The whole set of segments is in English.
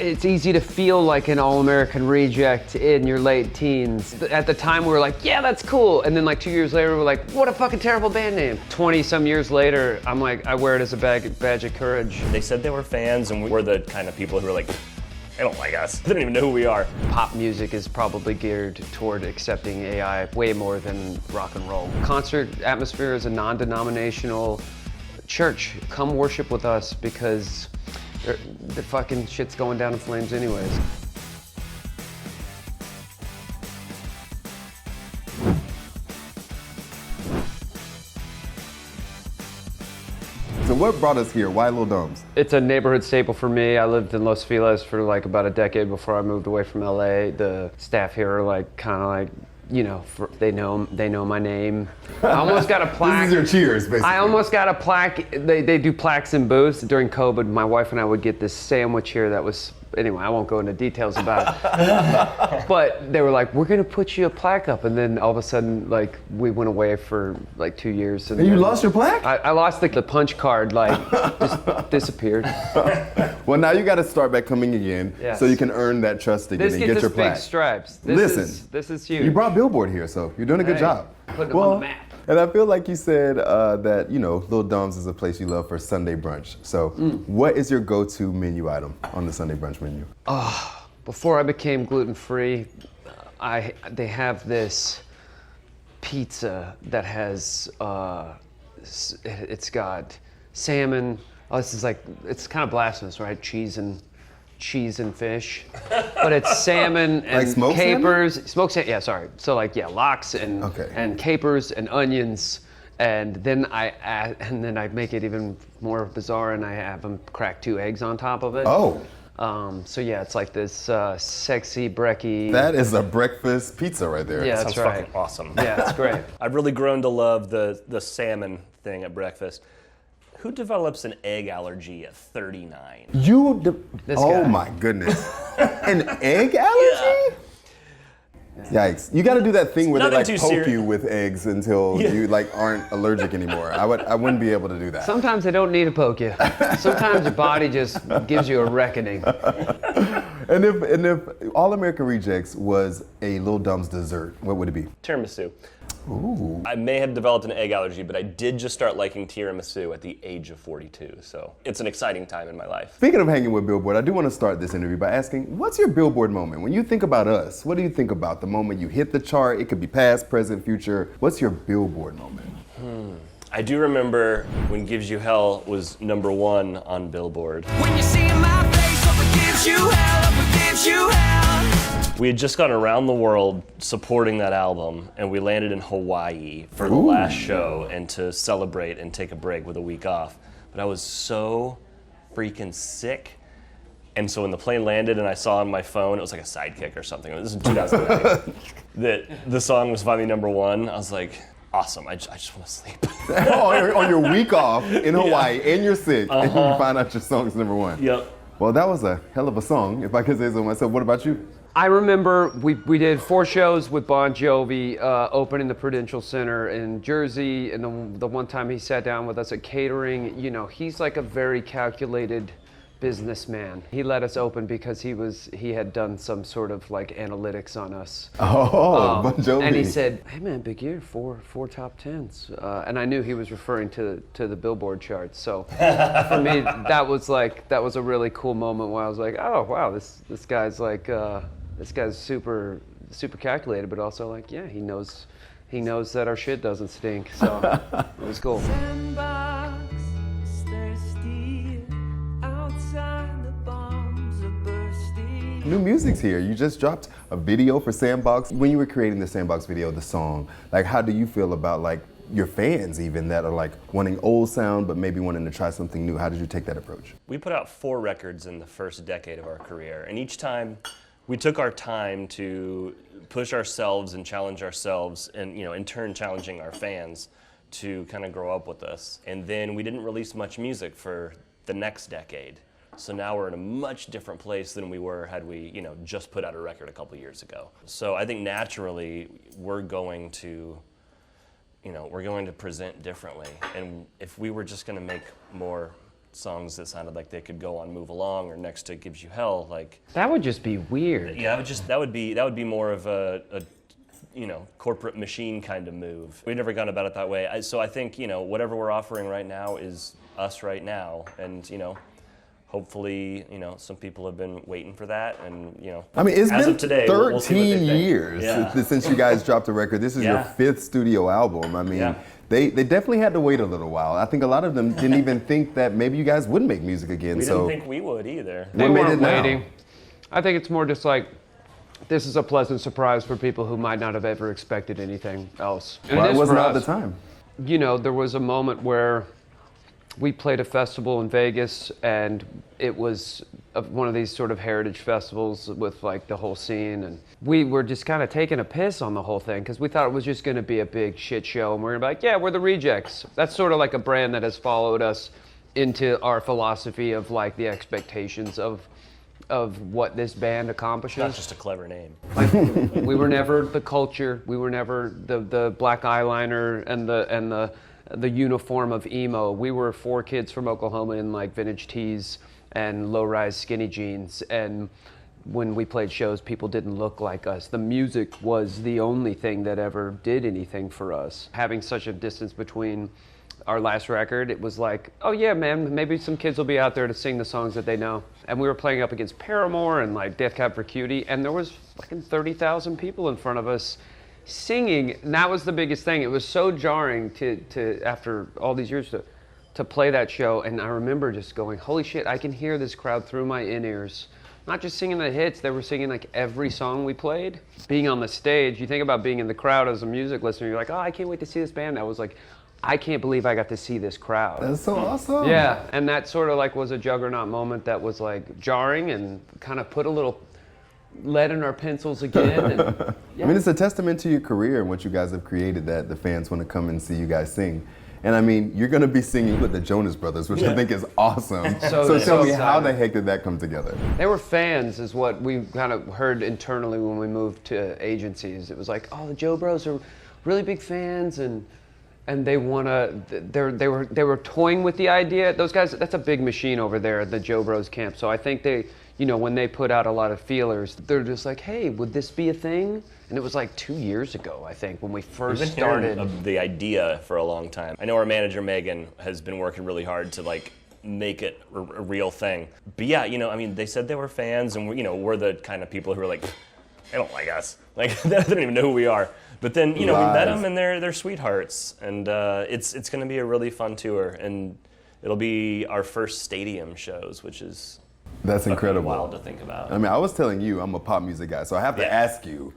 it's easy to feel like an all-American reject in your late teens. At the time we were like, yeah, that's cool. And then like 2 years later, we're like, what a fucking terrible band name. 20 some years later, I'm like, I wear it as a badge of courage. They said they were fans, and we're the kind of people who are like, they don't like us. They don't even know who we are. Pop music is probably geared toward accepting AI way more than rock and roll. Concert atmosphere is a non-denominational church. Come worship with us because the fucking shit's going down in flames anyways. So what brought us here? Why Lil Dom's? It's a neighborhood staple for me. I lived in Los Feliz for like about a decade before I moved away from LA. The staff here are like kind of like, you know, they know my name. I almost got a plaque. This is your cheers, basically. I almost got a plaque. They do plaques in booths. During COVID, my wife and I would get this sandwich here that was, anyway, I won't go into details about it. But they were like, we're gonna put you a plaque up. And then all of a sudden, like, we went away for like 2 years. And you lost your plaque? I lost the punch card, like, just disappeared. Well, now you gotta start back coming again, yes, so you can earn that trust again and get your plaque. Big stripes. This is huge. You brought Billboard here, so you're doing a good job. Putting them on the map. And I feel like you said that, you know, Lil Dom's is a place you love for Sunday brunch. So what is your go-to menu item on the Sunday brunch menu? Before I became gluten-free, they have this pizza that has, it's got salmon. Oh, this is like, it's kind of blasphemous, right? Cheese and fish, but it's salmon and like capers. Salmon? Smoked salmon, yeah, sorry. So like, yeah, lox and capers and onions, and then I make it even more bizarre, and I have them crack 2 eggs on top of it. Oh. So yeah, it's like this sexy brekkie. That is a breakfast pizza right there. Yeah, Sounds that's right. fucking awesome. Yeah, it's great. I've really grown to love the salmon thing at breakfast. Who develops an egg allergy at 39? This guy. My goodness. An egg allergy? Yeah. Yikes. You got to do that thing where they like poke you with eggs until you like aren't allergic anymore. I wouldn't be able to do that. Sometimes they don't need to poke you. Sometimes your body just gives you a reckoning. And if All American Rejects was a Lil Dom's dessert, what would it be? Tiramisu. Ooh. I may have developed an egg allergy, but I did just start liking tiramisu at the age of 42, so it's an exciting time in my life. Speaking of hanging with Billboard, I do want to start this interview by asking, what's your Billboard moment? When you think about us, what do you think about the moment you hit the chart? It could be past, present, future. What's your Billboard moment? I do remember when Gives You Hell was #1 on Billboard. When you see my face, hope it gives you hell, hope it gives you hell. We had just gone around the world supporting that album, and we landed in Hawaii for the last show and to celebrate and take a break with a week off. But I was so freaking sick. And so when the plane landed and I saw on my phone, it was like a Sidekick or something. This is 2009. that the song was finally #1. I was like, awesome, I just want to sleep. On your week off in Hawaii and you're sick and you find out your song's #1. Yep. Well, that was a hell of a song, if I could say so myself. What about you? I remember we did 4 shows with Bon Jovi, opening the Prudential Center in Jersey, and the one time he sat down with us at catering, you know, he's like a very calculated businessman. He let us open because he had done some sort of like analytics on us. Bon Jovi. And he said, hey man, big year, four top 10s. And I knew he was referring to the Billboard charts. So for me, that was a really cool moment where I was like, oh wow, this guy's like, this guy's super calculated, but also like, yeah, he knows that our shit doesn't stink. So it was cool. Sandbox is thirsty, outside the bombs are bursting. New music's here. You just dropped a video for Sandbox. When you were creating the Sandbox video, the song, like how do you feel about like your fans even that are like wanting old sound but maybe wanting to try something new? How did you take that approach? We put out 4 records in the first decade of our career, and each time we took our time to push ourselves and challenge ourselves, and in turn challenging our fans to kind of grow up with us. And then we didn't release much music for the next decade. So now we're in a much different place than we were had we, just put out a record a couple years ago. So I think naturally we're going to present differently. And if we were just going to make more songs that sounded like they could go on Move Along or Next to Gives You Hell. Like That would just be weird. yeah, that would be more of a corporate machine kind of move. We've never gone about it that way. So I think whatever we're offering right now is us right now, and hopefully, some people have been waiting for that, and I mean, it's as been of today, 13 we'll see what they think. years Yeah. since you guys dropped a record. This is your Yeah. 5th studio album. I mean, Yeah. they definitely had to wait a little while. I think a lot of them didn't even think that maybe you guys would make music again. We so didn't think we would either. They What made weren't it now? waiting. I think it's more just like, this is a pleasant surprise for people who might not have ever expected anything else. And why it is wasn't for it at the us. time? There was a moment where we played a festival in Vegas, and it was one of these sort of heritage festivals with like the whole scene, and we were just kind of taking a piss on the whole thing because we thought it was just going to be a big shit show, and we're going to be like, yeah, we're the Rejects. That's sort of like a brand that has followed us into our philosophy of like the expectations of what this band accomplishes. Not just a clever name. We were never the culture. We were never the black eyeliner and the uniform of emo. We were 4 kids from Oklahoma in like vintage tees and low-rise skinny jeans. And when we played shows, people didn't look like us. The music was the only thing that ever did anything for us. Having such a distance between our last record, it was like, oh yeah, man, maybe some kids will be out there to sing the songs that they know. And we were playing up against Paramore and like Death Cab for Cutie, and there was fucking 30,000 people in front of us singing. And that was the biggest thing. It was so jarring to after all these years to play that show. And I remember just going, holy shit, I can hear this crowd through my in-ears. Not just singing the hits, they were singing like every song we played. Being on the stage, you think about being in the crowd as a music listener, you're like, oh, I can't wait to see this band. I was like, I can't believe I got to see this crowd. That's so awesome. Yeah, and that sort of like was a juggernaut moment that was like jarring and kind of put a little lead in our pencils again. And, yeah. I mean, it's a testament to your career and what you guys have created that the fans want to come and see you guys sing. And I mean, you're going to be singing with the Jonas Brothers, which I think is awesome. So tell me, how the heck did that come together? They were fans, is what we kind of heard internally when we moved to agencies. It was like, oh, the Joe Bros are really big fans, and they want to. They were toying with the idea. Those guys, that's a big machine over there at the Joe Bros camp. So I think they, when they put out a lot of feelers, they're just like, hey, would this be a thing? And it was like 2 years ago, I think, when we first We've been hearing started. of the idea for a long time. I know our manager Megan has been working really hard to like make it a real thing. But yeah, I mean, they said they were fans, and we're the kind of people who are like, they don't like us. Like they don't even know who we are. But then we met them, and they're sweethearts, and it's going to be a really fun tour, and it'll be our first stadium shows, which is That's incredible. wild to think about. I mean, I was telling you, I'm a pop music guy, so I have to Yeah. ask you,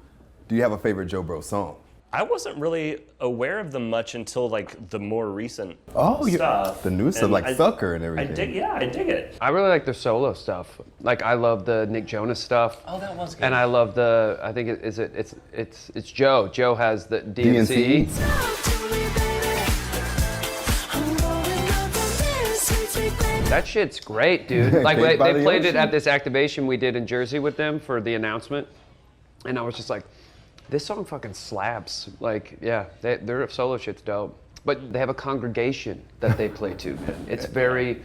do you have a favorite Joe Bro song? I wasn't really aware of them much until like the more recent Oh, stuff. the new stuff, And like Sucker and everything. I dig it. I really like their solo stuff. Like I love the Nick Jonas stuff. Oh, that was good. And I love I think it's Joe. Joe has the DNC? DNC. That shit's great, dude. Like Cake by they the played it Ocean. at this activation we did in Jersey with them for the announcement, and I was just like, this song fucking slaps. Like, yeah, their solo shit's dope. But they have a congregation that they play to, man. It's very.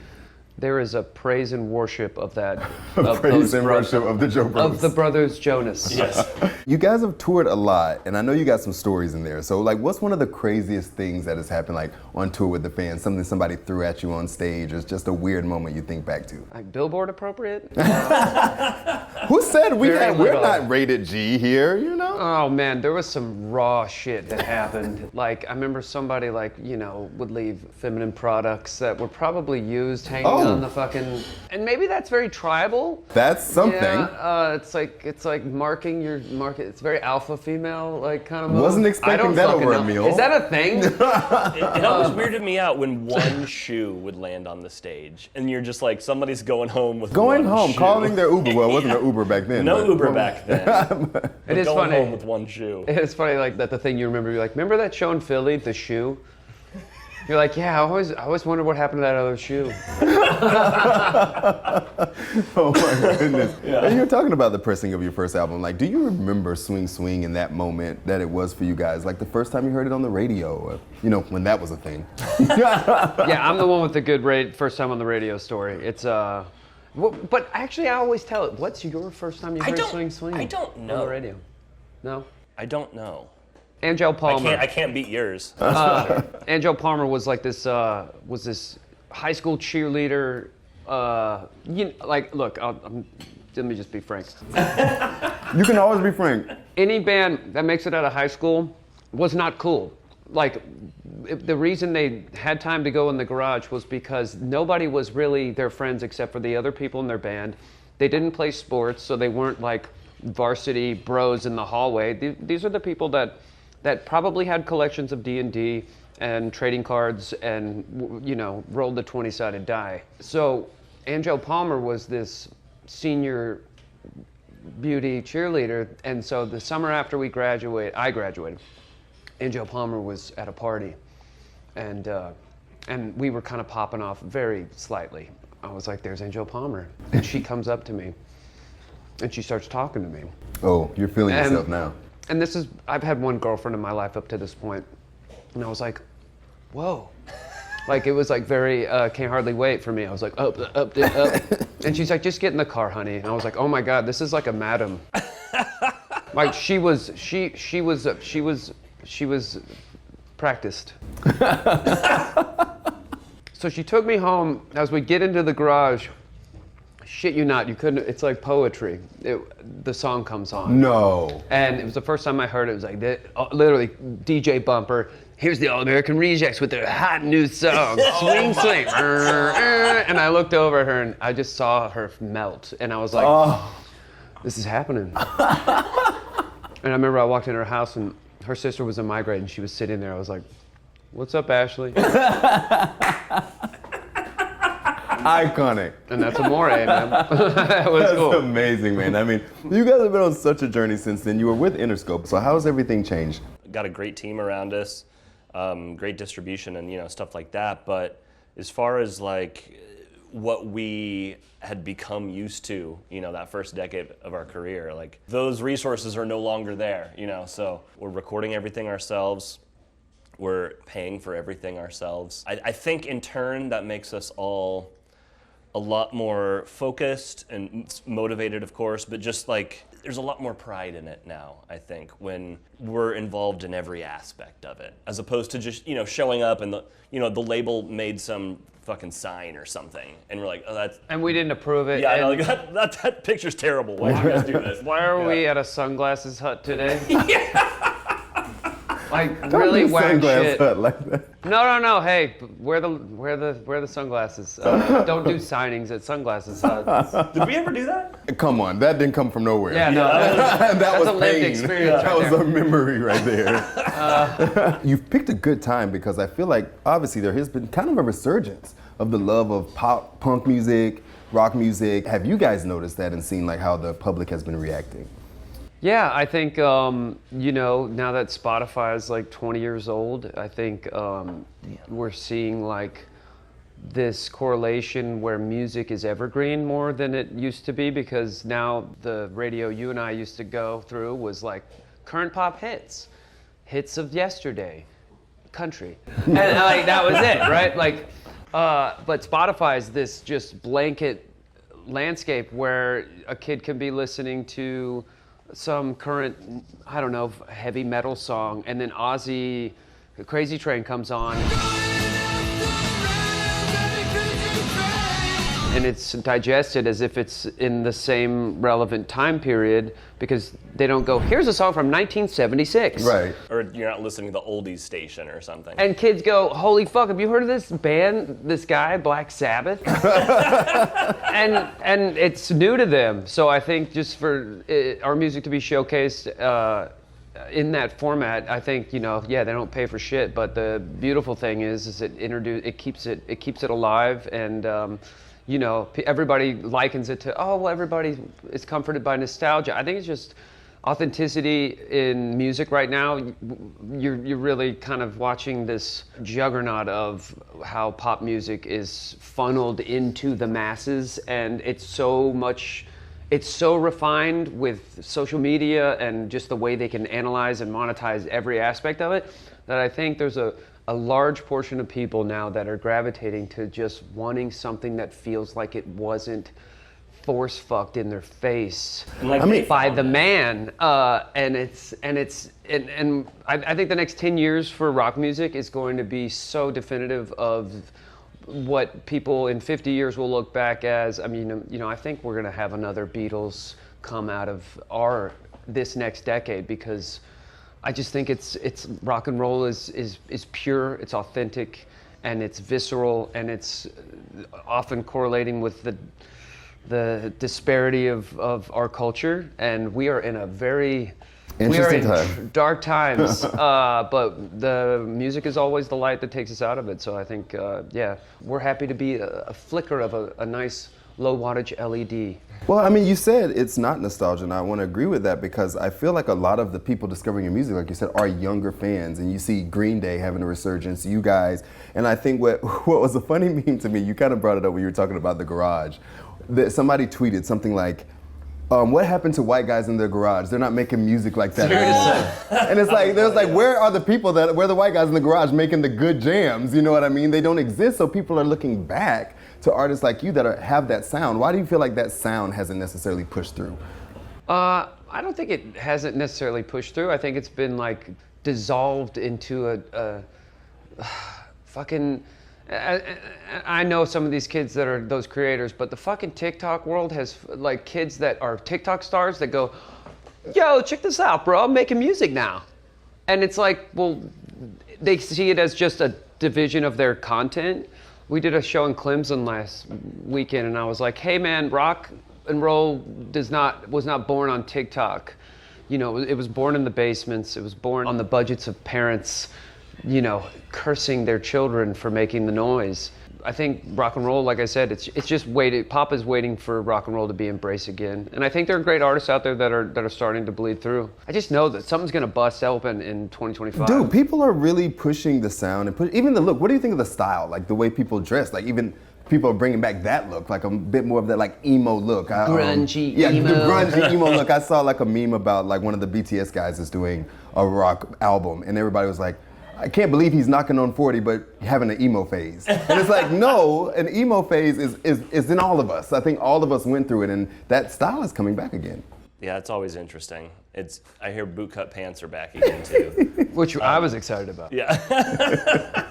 There is a praise and worship of that. Of Praise those and brothers- worship of the Joe Bros. Of the brothers Jonas. Yes. You guys have toured a lot, and I know you got some stories in there. So, like, what's one of the craziest things that has happened, like, on tour with the fans? Something somebody threw at you on stage, or it's just a weird moment you think back to? Like Billboard appropriate? Who said we're little. not rated G here, Oh man, there was some raw shit that happened. Like I remember somebody would leave feminine products that were probably used hanging on the fucking. And maybe that's very tribal. That's something. Yeah, it's like marking your market. It's very alpha female like kind of. Move. Wasn't I expecting don't that fucking over a know. meal. Is that a thing? It always weirded me out when one shoe would land on the stage, and you're just like, somebody's going home with Going one home, shoe. calling their Uber. Well, it wasn't an Uber back then. No but- Uber back then. It is going funny. home with one shoe. It's funny like that. The thing you remember, you're like, remember that show in Philly, The Shoe? You're like, yeah, I always wondered what happened to that other shoe. Oh my goodness. And you're talking about the pressing of your first album. Like, do you remember Swing Swing in that moment that it was for you guys? Like the first time you heard it on the radio, or, you know, when that was a thing. Yeah, I'm the one with the good first time on the radio story. It's but actually I always tell it. What's your first time you heard Swing Swing? I don't know. On the radio. No? I don't know. Angel Palmer. I can't beat yours. Angel Palmer was like this high school cheerleader. Look, let me just be frank. You can always be frank. Any band that makes it out of high school was not cool. Like, the reason they had time to go in the garage was because nobody was really their friends except for the other people in their band. They didn't play sports, so they weren't like varsity bros in the hallway. These are the people that probably had collections of D&D and trading cards and, you know, rolled the 20-sided die. So Angel Palmer was this senior beauty cheerleader, and so the summer after I graduated, Angel Palmer was at a party, and we were kind of popping off very slightly. I was like, there's Angel Palmer. And she comes up to me, and she starts talking to me. Oh, you're feeling yourself now. And I've had one girlfriend in my life up to this point, and I was like, whoa. Like, it was like very, can't hardly wait for me. I was like, up. And she's like, just get in the car, honey. And I was like, oh my God, this is like a madam. Like, she was practiced. So she took me home. As we get into the garage, shit you not, you couldn't, it's like poetry. The song comes on. No. And it was the first time I heard it. It was like, literally, DJ bumper. Here's the All-American Rejects with their hot new song, Swing Swing. And I looked over at her and I just saw her melt. And I was like, this is happening. And I remember I walked in her house and her sister was in migraine and she was sitting there. I was like, what's up, Ashley? Iconic. And that's amore, man. That was That's cool. amazing, man. I mean, you guys have been on such a journey since then. You were with Interscope, so how has everything changed? Got a great team around us, great distribution and, you know, stuff like that. But as far as like what we had become used to, you know, that first decade of our career, like those resources are no longer there, you know, so we're recording everything ourselves. We're paying for everything ourselves. I think in turn that makes us all a lot more focused and motivated, of course, but just like there's a lot more pride in it now, I think, when we're involved in every aspect of it, as opposed to just, you know, showing up and the label made some fucking sign or something, and we're like, oh, that's... And we didn't approve it. Yeah, I know, like, that picture's terrible. Why did you guys do this? Why are we at a sunglasses hut today? Like, Don't really do whack sunglass shit. hut like that. No. Hey, wear the sunglasses. Don't do signings at sunglasses huts. Did we ever do that? Come on, that didn't come from nowhere. Yeah, no. that was a lived pain. experience That right was there. a memory right there. You've picked a good time because I feel like obviously there has been kind of a resurgence of the love of pop, punk music, rock music. Have you guys noticed that and seen like how the public has been reacting? Yeah, I think, you know, now that Spotify is like 20 years old, I think we're seeing like this correlation where music is evergreen more than it used to be, because now the radio you and I used to go through was like current pop hits of yesterday, country. And like that was it, right? Like, but Spotify is this just blanket landscape where a kid can be listening to some current, I don't know, heavy metal song, and then Ozzy, Crazy Train comes on. And it's digested as if it's in the same relevant time period, because they don't go, here's a song from 1976. Right. Or you're not listening to the oldies station or something. And kids go, holy fuck, have you heard of this band, this guy, Black Sabbath? and it's new to them. So I think just for our music to be showcased in that format, I think, you know, yeah, they don't pay for shit, but the beautiful thing is it keeps it alive, and you know, everybody likens it to, oh, well, everybody is comforted by nostalgia. I think it's just authenticity in music right now, you're really kind of watching this juggernaut of how pop music is funneled into the masses, and it's so refined with social media and just the way they can analyze and monetize every aspect of it, that I think there's a large portion of people now that are gravitating to just wanting something that feels like it wasn't force fucked in their face by the man, and I think the next 10 years for rock music is going to be so definitive of what people in 50 years will look back as. I mean, I think we're going to have another Beatles come out of this next decade, because I just think it's rock and roll is pure, it's authentic, and it's visceral, and it's often correlating with the disparity of our culture, and we are in a very dark times, but the music is always the light that takes us out of it. So I think, we're happy to be a flicker of a nice low wattage LED. Well, I mean, you said it's not nostalgia, and I want to agree with that, because I feel like a lot of the people discovering your music, like you said, are younger fans, and you see Green Day having a resurgence, you guys, and I think what was a funny meme to me, you kind of brought it up when you were talking about the garage. Somebody tweeted something like, what happened to white guys in their garage? They're not making music like that anymore. And it's like, there's like, where are the people where are the white guys in the garage making the good jams? You know what I mean? They don't exist, so people are looking back to artists like you that have that sound. Why do you feel like that sound hasn't necessarily pushed through? I don't think it hasn't necessarily pushed through. I think it's been like dissolved into a fucking... I know some of these kids that are those creators, but the fucking TikTok world has like kids that are TikTok stars that go, yo, check this out, bro, I'm making music now. And it's like, well, they see it as just a division of their content. We did a show in Clemson last weekend, and I was like, hey man, rock and roll was not born on TikTok. It was born in the basements. It was born on the budgets of parents, cursing their children for making the noise. I think rock and roll, like I said, it's just waiting. Pop is waiting for rock and roll to be embraced again. And I think there are great artists out there that are starting to bleed through. I just know that something's gonna bust open in 2025. Dude, people are really pushing the sound and even the look. What do you think of the style? Like the way people dress, like even people are bringing back that look, like a bit more of that like emo look. Grungy emo. emo. The grungy emo look. I saw like a meme about like one of the BTS guys is doing a rock album, and everybody was like, I can't believe he's knocking on 40, but having an emo phase. And it's like, no, an emo phase is in all of us. I think all of us went through it, and that style is coming back again. Yeah, it's always interesting. I hear bootcut pants are back again too. Which I was excited about. Yeah.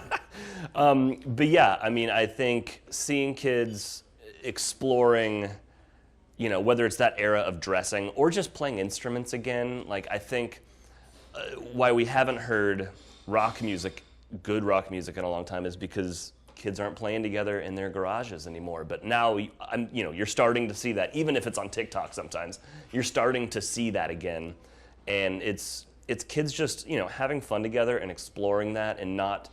But yeah, I mean, I think seeing kids exploring, whether it's that era of dressing or just playing instruments again, like I think why we haven't heard good rock music in a long time is because kids aren't playing together in their garages anymore. But now, you're starting to see that, even if it's on TikTok sometimes, you're starting to see that again. And it's kids just, having fun together and exploring that, and not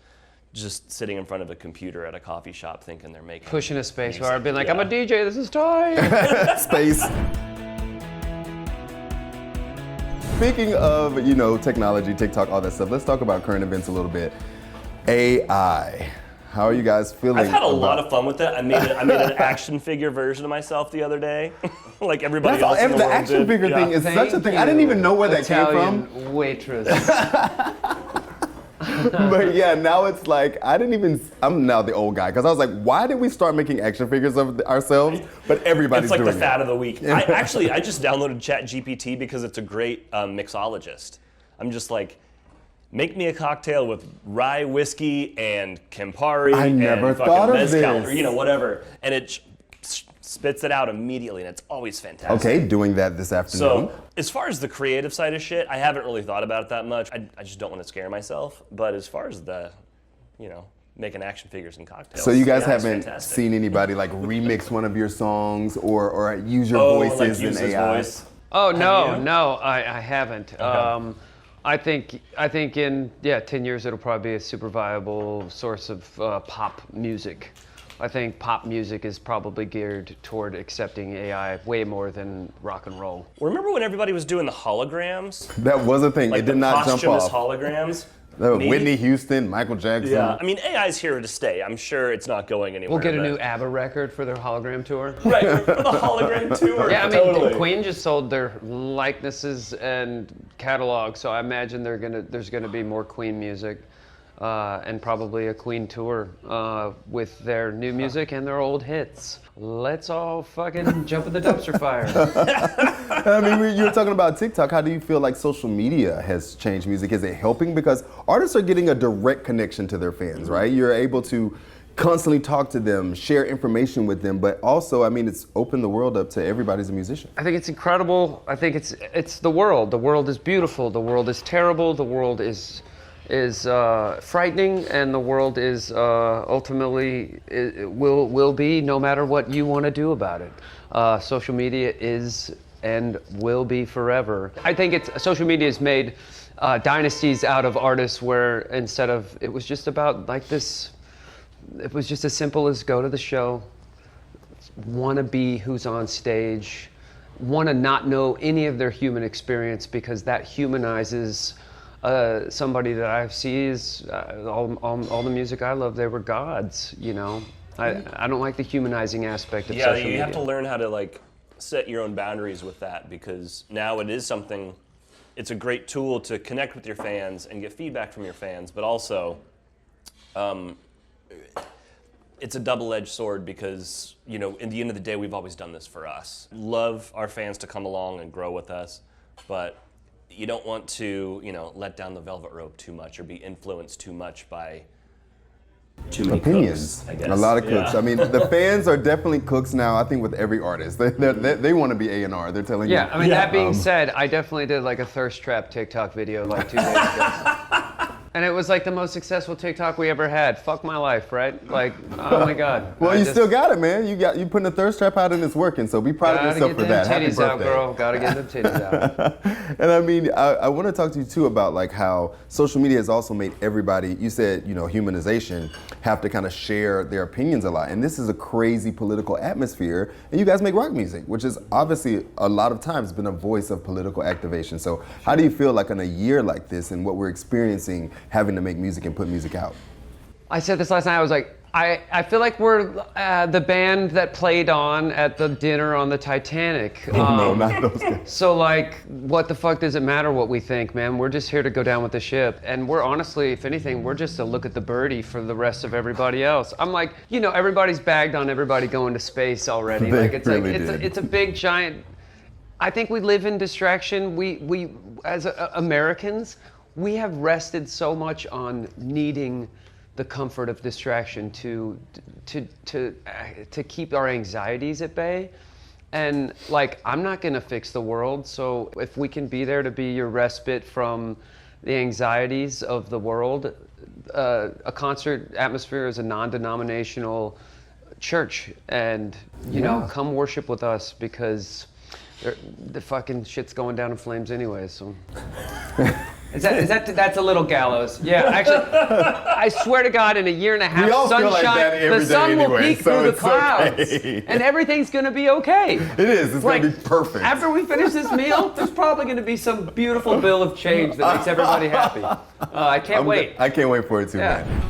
just sitting in front of a computer at a coffee shop thinking they're making pushing a space music. bar, being like, I'm a DJ, this is tight. Space. Speaking of, technology, TikTok, all that stuff, let's talk about current events a little bit. AI. How are you guys feeling? I've had a lot of fun with it. I made an action figure version of myself the other day, like everybody else in the world action did. figure thing is such a thing. I didn't even know where that came from. Italian waitress. But yeah, now it's like, I'm now the old guy, because I was like, why did we start making action figures of ourselves? But everybody's doing it. It's like the fad of the week. I just downloaded ChatGPT because it's a great mixologist. I'm just like, make me a cocktail with rye whiskey and Campari and fucking mezcal, or whatever. And it spits it out immediately, and it's always fantastic. Okay, doing that this afternoon. So, as far as the creative side of shit, I haven't really thought about it that much. I just don't want to scare myself. But as far as the, making action figures and cocktails. So you guys haven't seen anybody like remix one of your songs or use your voices in AI? Voice. Oh, no, I haven't. Okay. I think in 10 years it'll probably be a super viable source of pop music. I think pop music is probably geared toward accepting AI way more than rock and roll. Remember when everybody was doing the holograms? That was a thing. Like It did the not jump posthumous off. holograms? Whitney Maybe- Houston, Michael Jackson. Yeah, I mean, AI is here to stay. I'm sure it's not going anywhere. We'll get a but- new ABBA record for their hologram tour. Right, for the hologram tour. Yeah, I mean, totally. Queen just sold their likenesses and catalog, so I imagine there's gonna be more Queen music, and probably a Queen tour with their new music and their old hits. Let's all fucking jump in the dumpster fire. I mean, you were talking about TikTok. How do you feel like social media has changed music? Is it helping? Because artists are getting a direct connection to their fans, right? You're able to constantly talk to them, share information with them, but also, I mean, it's opened the world up to everybody's a musician. I think it's incredible. I think it's the world. The world is beautiful. The world is terrible. The world is frightening, and the world is ultimately will be no matter what you want to do about it. Social media is and will be forever. I think social media has made dynasties out of artists where instead of it was just about like this, it was just as simple as go to the show, want to be who's on stage, want to not know any of their human experience because that humanizes somebody that I see is all the music I love. They were gods, you know. I don't like the humanizing aspect of social media. Yeah, you have to learn how to like set your own boundaries with that, because now it is something. It's a great tool to connect with your fans and get feedback from your fans, but also it's a double-edged sword because, you know, in the end of the day, we've always done this for us. Love our fans to come along and grow with us, but you don't want to, you know, let down the velvet rope too much or be influenced too much by too many Opinions. cooks, I guess. A lot of cooks. Yeah. I mean, the fans are definitely cooks now, I think, with every artist. They want to be A&R. They're telling you. Yeah, I mean, that being said, I definitely did like a thirst trap TikTok video like 2 days ago. And it was like the most successful TikTok we ever had. Fuck my life, right? Like, oh my God. Well, you still got it, man. You putting a thirst trap out and it's working. So be proud of yourself for that. Gotta Happy get them titties birthday. out, girl. Gotta get them titties out. And I mean, I want to talk to you too about like how social media has also made everybody, you said, you know, humanization, have to kind of share their opinions a lot. And this is a crazy political atmosphere. And you guys make rock music, which is obviously a lot of times been a voice of political activation. So how do you feel like in a year like this and what we're experiencing, having to make music and put music out? I said this last night. I was like, I feel like we're the band that played on at the dinner on the Titanic. No, not those guys. So like, what the fuck does it matter what we think, man? We're just here to go down with the ship. And we're honestly, if anything, we're just a look at the birdie for the rest of everybody else. I'm like, you know, everybody's bagged on everybody going to space already. They Like it's really like did. it's a big giant. I think we live in distraction. We as Americans, we have rested so much on needing the comfort of distraction to keep our anxieties at bay. And like, I'm not gonna fix the world, so if we can be there to be your respite from the anxieties of the world, a concert atmosphere is a non-denominational church, and you know, come worship with us because the fucking shit's going down in flames anyway. So. That's a little gallows. Yeah, actually, I swear to God, in a year and a half, We all feel sunshine, like that every the day sun will anyway, peek so through the it's clouds, okay. and everything's gonna be okay. It is. It's Like, going to be perfect. After we finish this meal, there's probably gonna be some beautiful bill of change that makes everybody happy. I can't wait. I can't wait for it too, Yeah. man.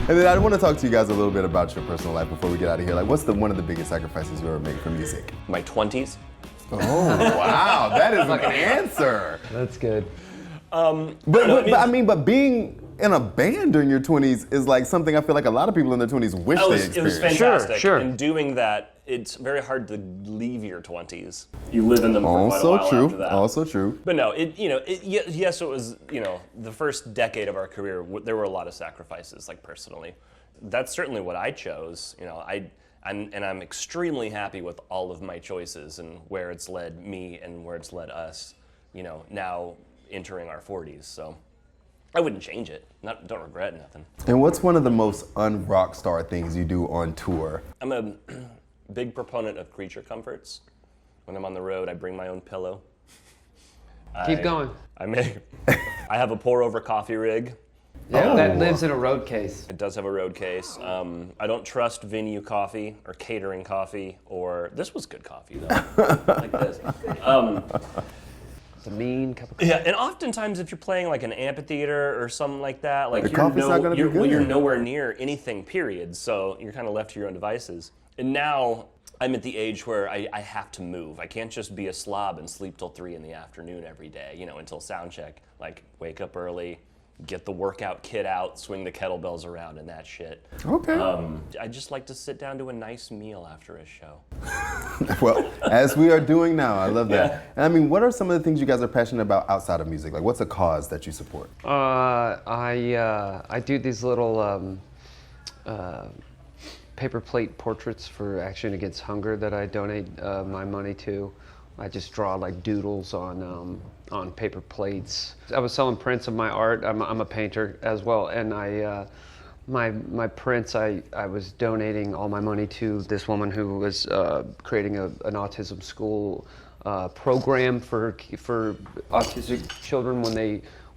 And then I want to talk to you guys a little bit about your personal life before we get out of here. Like, what's one of the biggest sacrifices you ever made for music? My 20s. Oh, wow. That is an answer. That's good. But being in a band during your 20s is like something I feel like a lot of people in their 20s wish they It was experienced. fantastic. Sure. And doing that, it's very hard to leave your 20s. You live in them for quite a Also while true. after that. Also true. But no, yes, it was, you know, the first decade of our career, there were a lot of sacrifices, like personally. That's certainly what I chose. You know, I'm extremely happy with all of my choices and where it's led me and where it's led us, you know, now entering our 40s. So I wouldn't change it. Don't regret nothing. And what's one of the most un-rock star things you do on tour? I'm a big proponent of creature comforts. When I'm on the road, I bring my own pillow. Keep going. I have a pour over coffee rig. Yeah, that lives in a road case. It does have a road case. I don't trust venue coffee or catering coffee, or this was good coffee though, like this. It's a mean cup of coffee. Yeah, and oftentimes if you're playing like an amphitheater or something like that, like The coffee's not gonna be good. you're nowhere near anything, period. So you're kind of left to your own devices. And now I'm at the age where I have to move. I can't just be a slob and sleep till 3 in the afternoon every day, until sound check. Like, wake up early, get the workout kit out, swing the kettlebells around and that shit. Okay. I just like to sit down to a nice meal after a show. Well, as we are doing now, I love that. And I mean, what are some of the things you guys are passionate about outside of music? Like, what's a cause that you support? I do these little paper plate portraits for Action Against Hunger that I donate my money to. I just draw like doodles on paper plates. I was selling prints of my art. I'm a painter as well, and my prints I was donating all my money to this woman who was creating an autism school program for autistic children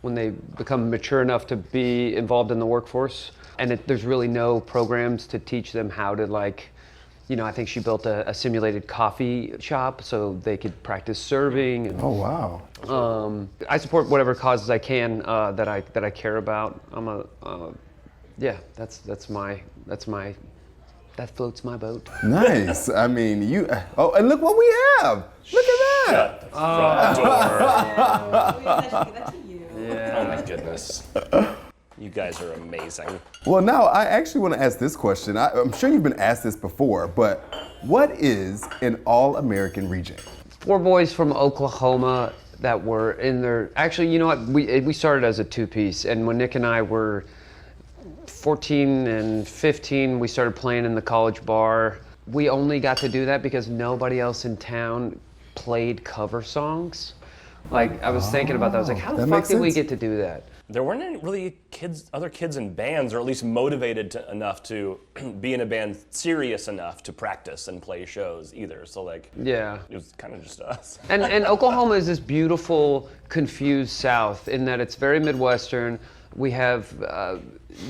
when they become mature enough to be involved in the workforce. And there's really no programs to teach them how to I think she built a simulated coffee shop so they could practice serving. And, Oh, wow. I support whatever causes I can that I care about. That floats my boat. Nice. I mean, and look what we have. Look at that. Front door. I should give that to you. Oh my goodness. You guys are amazing. Well, now I actually want to ask this question. I'm sure you've been asked this before, but what is an all-American reject? 4 boys from Oklahoma that were in their. Actually, you know what? We started as a 2-piece, and when Nick and I were 14 and 15, we started playing in the college bar. We only got to do that because nobody else in town played cover songs. Like, I was thinking about that. I was like, how the That fuck makes did we sense. get to do that? There weren't any really other kids in bands, or at least motivated enough to be in a band serious enough to practice and play shows either. So Yeah. it was kind of just us. And Oklahoma is this beautiful, confused South in that it's very Midwestern. We have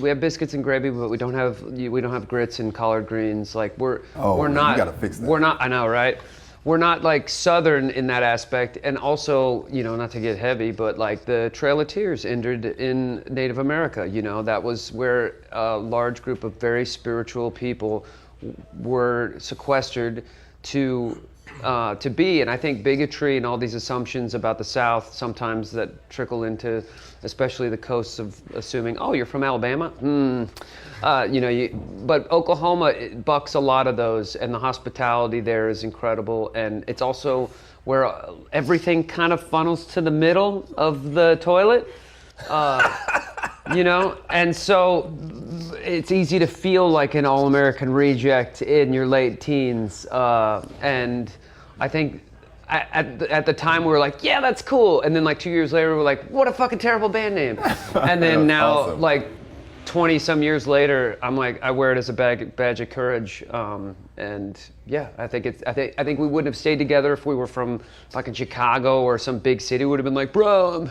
biscuits and gravy, but we don't have grits and collard greens. Like we're not. You gotta fix that. We're not. I know, right? We're not like Southern in that aspect, and also, not to get heavy, but like the Trail of Tears entered in Native America. That was where a large group of very spiritual people were sequestered to be. And I think bigotry and all these assumptions about the South sometimes that trickle into, especially the coasts of assuming, oh, you're from Alabama? But Oklahoma it bucks a lot of those, and the hospitality there is incredible. And it's also where everything kind of funnels to the middle of the toilet. And so it's easy to feel like an all-American reject in your late teens. And I think at the time we were like, yeah, that's cool. And then like 2 years later, we're like, what a fucking terrible band name. And then now, awesome. like 20 some years later, I'm like, I wear it as a badge of courage. And yeah, I think we wouldn't have stayed together if we were from fucking Chicago or some big city. We would have been like, bro,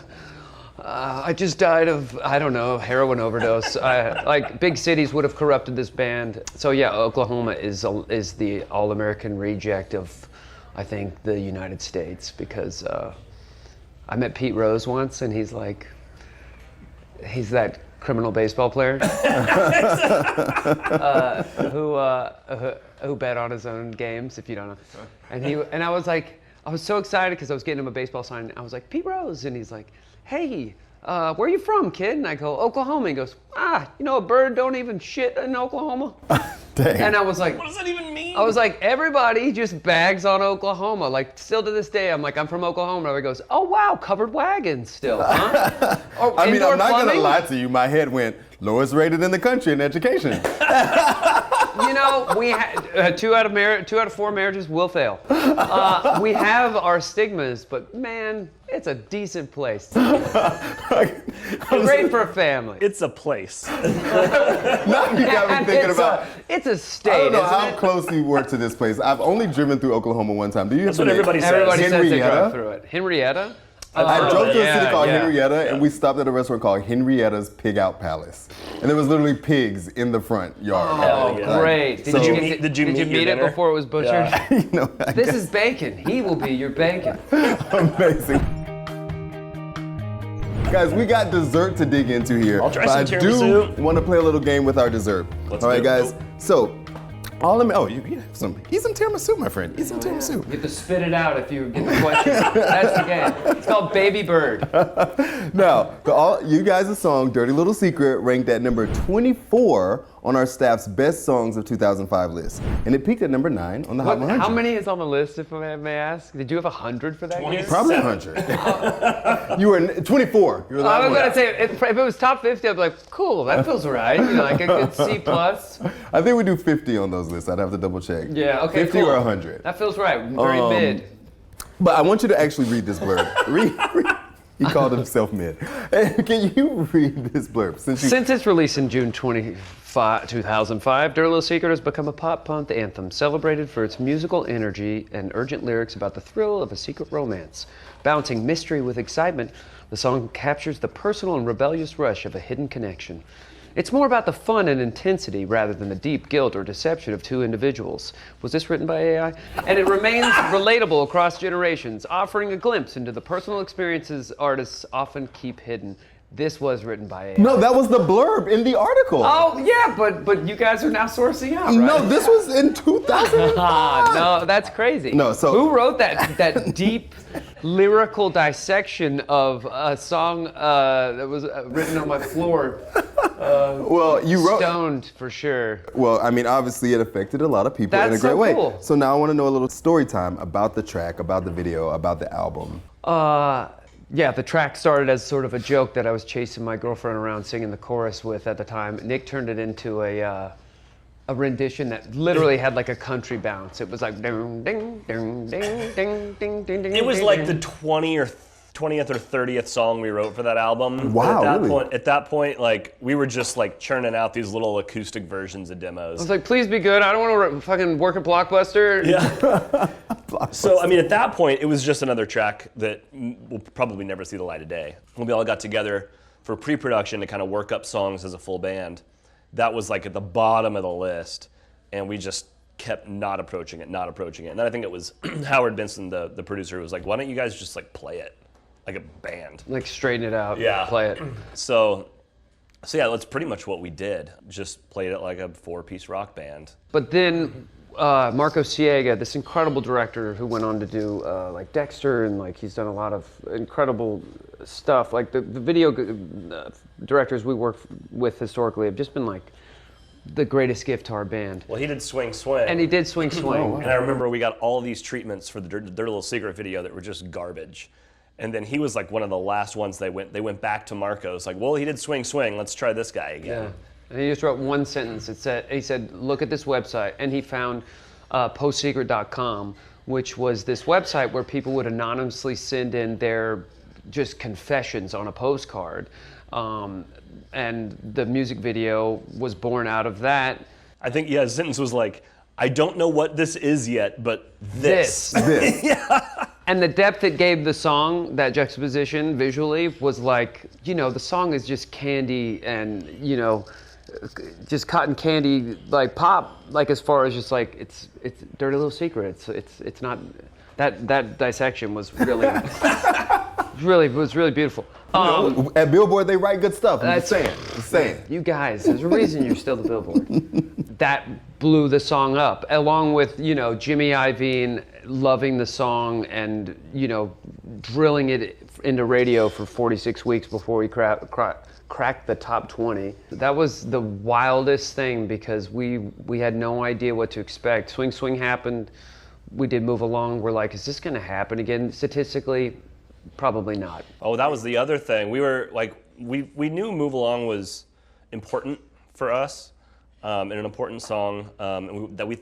I just died of, I don't know, heroin overdose. Like big cities would have corrupted this band. So yeah, Oklahoma is the all-American reject of, I think, the United States, because I met Pete Rose once, and he's that criminal baseball player who bet on his own games, if you don't know. And I was so excited because I was getting him a baseball sign. I was like, Pete Rose, and he's like, hey, where are you from, kid? And I go, Oklahoma. He goes, a bird don't even shit in Oklahoma. Dang. And I was like, What does that even mean? I was like, everybody just bags on Oklahoma. Like, still to this day, I'm like, I'm from Oklahoma. Everybody goes, oh, wow, covered wagons still, huh? Or I mean, indoor I'm not plumbing? gonna lie to you. My head went lowest rated in the country in education. We had 2 out of 4 marriages will fail. We have our stigmas, but man, it's a decent place. Great for a family. It's a place. Now you got me thinking about. It's a state. I don't know isn't how it? close you were to this place. I've only driven through Oklahoma one time. Do you? That's what everybody says. Everybody says they Henrietta? drive through it. Henrietta? I drove to a city yeah, called yeah. Henrietta, and we stopped at a restaurant called Henrietta's Pig Out Palace. And there was literally pigs in the front yard. Oh, Yeah. great. So- Did you meet it dinner? before it was butchered? Yeah. You know, I This guess is bacon. He will be your bacon. amazing. Guys, we got dessert to dig into here. I'll try but some I do tiramisu. want to play a little game with our dessert. Let's All right, do it. guys. So, you have some. Eat some tiramisu, my friend. Eat some tiramisu. You get to spit it out if you get the question. That's the game. It's called Baby Bird. Now, you guys' song "Dirty Little Secret" ranked at number 24 on our staff's best songs of 2005 list, and it peaked at number 9 on the Hot 100. How many is on the list, if I may ask? Did you have 100 for that year? Probably 100. You were 24. You were the I was one. gonna say if it was top 50, I'd be like, cool, that feels right. You know, like a good C plus. I think we do 50 on those lists. I'd have to double check. Yeah, okay, 50 cool. or 100. That feels right. Very mid. But I want you to actually read this blurb. read. He called himself mid. Can you read this blurb? Since its release in June 2005, Derlo Secret has become a pop-punk anthem celebrated for its musical energy and urgent lyrics about the thrill of a secret romance. Balancing mystery with excitement, the song captures the personal and rebellious rush of a hidden connection. It's more about the fun and intensity rather than the deep guilt or deception of two individuals. Was this written by AI? And it remains relatable across generations, offering a glimpse into the personal experiences artists often keep hidden. This was written by AI. No, that was the blurb in the article. Oh, yeah, but you guys are now sourcing out, right? No, this was in 2005. No, that's crazy. No, so- who wrote that deep lyrical dissection of a song that was written on my floor? Well, you wrote. Stoned for sure. Well, I mean, obviously it affected a lot of people in a That's great so way. cool. So now I want to know a little story time about the track, about the video, about the album. Yeah, the track started as sort of a joke that I was chasing my girlfriend around singing the chorus with at the time. Nick turned it into a rendition that literally had like a country bounce. It was like ding ding ding ding ding ding ding ding. It was like the 20th or 30th song we wrote for that album. Wow, At that point, like we were just like churning out these little acoustic versions of I demos. was like, please be good. I don't want to fucking work at Blockbuster. Yeah. So, I mean, at that point, it was just another track that will probably never see the light of day. When we all got together for pre-production to kind of work up songs as a full band, that was like at the bottom of the list, and we just kept not approaching it. And then I think it was Howard Benson, the producer, who was like, why don't you guys just like play it like a band? Like straighten it out. Yeah. Play it. So yeah, that's pretty much what we did. Just played it like a 4-piece rock band. But then Marco Siega, this incredible director who went on to do like Dexter, and like he's done a lot of incredible stuff. Like the video directors we work with historically have just been like the greatest gift to our band. Well, he did Swing Swing. And he did Swing Swing. And I remember we got all these treatments for the Dirty Little Secret video that were just garbage. And then he was like one of the last ones they went back to Marcos, like, well, he did Swing Swing, let's try this guy again. Yeah. And he just wrote one sentence. He said, look at this website. And he found postsecret.com, which was this website where people would anonymously send in their just confessions on a postcard. And the music video was born out of that. I think, yeah, his sentence was like, I don't know what this is yet, but this. This. And the depth it gave the song, that juxtaposition visually, was like, you know, the song is just candy and, you know, just cotton candy, like pop, like as far as just like, it's Dirty Little Secret. It's not, that dissection was really, was really beautiful. At Billboard, they write good stuff. I'm just saying. You guys, there's a reason you're still the Billboard. That blew the song up, along with, you know, Jimmy Iovine loving the song and, you know, drilling it into radio for 46 weeks before we cracked the top 20. That was the wildest thing because we had no idea what to expect. Swing Swing happened. We did Move Along. We're like, is this going to happen again? Statistically, probably not. Oh, that was the other thing. We were like, we knew Move Along was important for us, and an important song, and we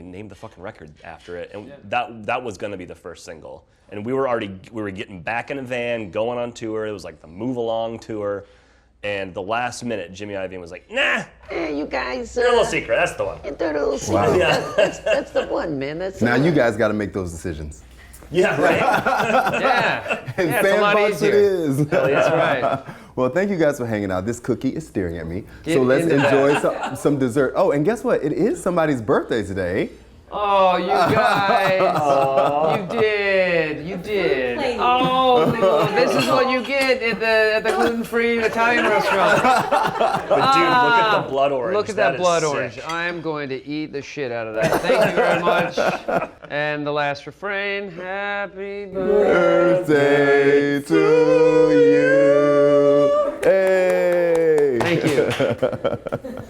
named the fucking record after it, and that was going to be the first single. And we were getting back in a van, going on tour. It was like the Move Along tour, and the last minute, Jimmy Iovine was like, nah, Hey, you guys. Dirty Little Secret, that's the one. Dirty Little Secret. Wow. Yeah. That's the one, man. That's Now the you one. guys got to make those decisions. Yeah, right. Yeah. And Yeah, it's a lot Sandbox it easier. is. That's right. Well, thank you guys for hanging out. This cookie is staring at me. Get So let's into enjoy some dessert. Oh, and guess what? It is somebody's birthday today. Oh, you guys! You did. Oh, this is what you get at the gluten-free Italian restaurant. But dude, look at the blood orange. Look at that is blood sick. orange. I am going to eat the shit out of that. Thank you very much. And the last refrain: Happy birthday. Birthday to you. Hey. Thank you.